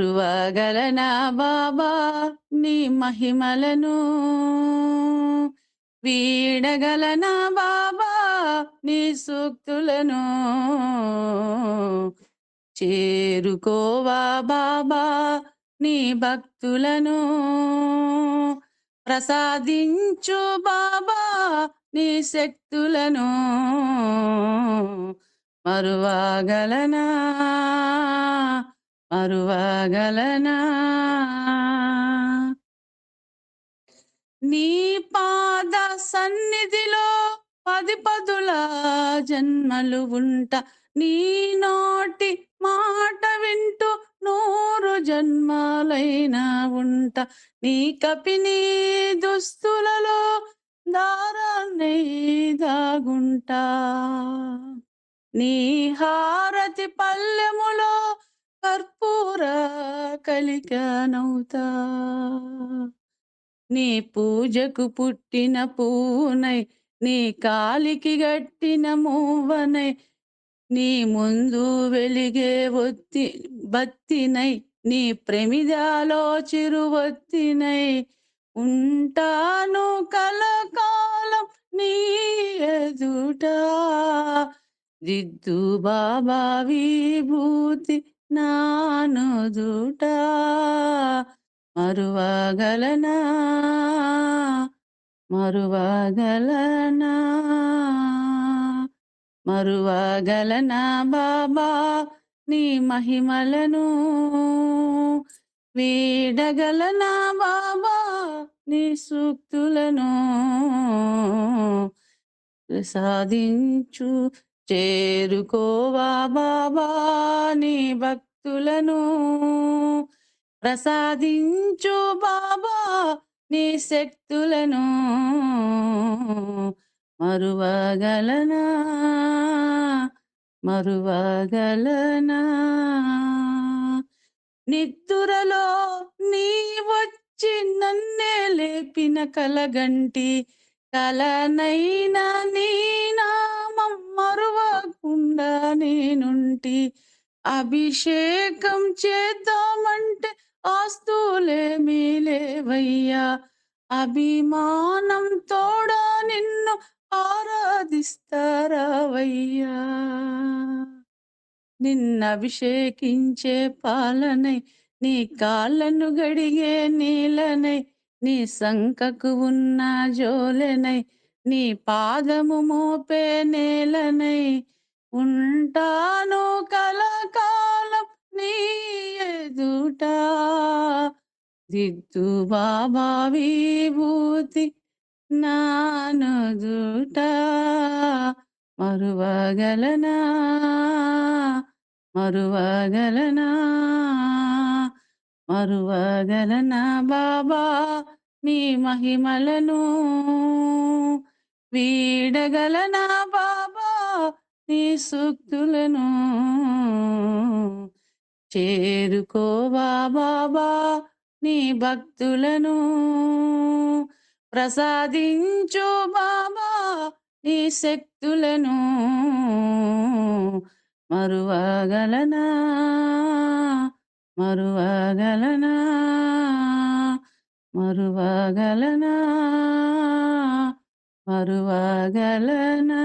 మరువగలనా బాబా నీ మహిమలను, వీడగలనా బాబా నీ సూక్తులను. చేరుకోవా బాబా నీ భక్తులను, ప్రసాదించు బాబా నీ శక్తులను. మరువగలనా, మరువగలనా? నీ పాద సన్నిధిలో పది పదుల జన్మలు ఉంట, నీ నోటి మాట వింటూ 100 జన్మాలైనా ఉంట. నీ కపిని దుస్తులలో దారాన్నై దాగుంటా, నీ హారతి పల్లెములో కర్పూర కలికనౌతా. నీ పూజకు పుట్టిన పువ్వునై, నీ కాలికి గట్టిన మూవనై, నీ ముందు వెలిగే బత్తినై, నీ ప్రమిదాలో చిరువత్తినై ఉంటాను కలకాలం నీ ఎదుట. దిద్దు బాబా విభూతి నానుదుట. మరువగలనా, మరువగలనా? మరువగలనా బాబా నీ మహిమలను, వీడగలనా బాబా నీ సూక్తులను. ప్రసాదించు, చేరుకోవా బాబా నీ భక్తులను, ప్రసాదించు బాబా నీ శక్తులను. మరువగలనా, మరువగలనా? నిద్దురలో నీ వచ్చి నన్నే లేపిన కలగంటి, కలనైనా నీ నామం మరువకుండా నేనుంటి. అభిషేకం చేద్దామంటే ఆస్తులేమీ లేవయ్యా, అభిమానం తోడా నిన్ను ఆరాధిస్తారావయ్యా. నిన్నభిషేకించే పాలనై, నీ కాళ్ళను గడిగే నీలనై, నీ సంకకు ఉన్న జోలెనై, నీ పాదము మోపే నేలనై ఉంటాను కలకాలం నీ ఎదుట. దిద్దు బాబా విభూతి నానుదుట. మరువగలనా, మరువగలనా? మరువగలనా బాబా నీ మహిమలను, వీడగలనా బాబా నీ సూక్తులను. చేరుకోవా బాబా నీ భక్తులను, ప్రసాదించు బాబా నీ శక్తులను. మరువగలనా, మరువగలనా? మరువగలనా, మరువగలనా?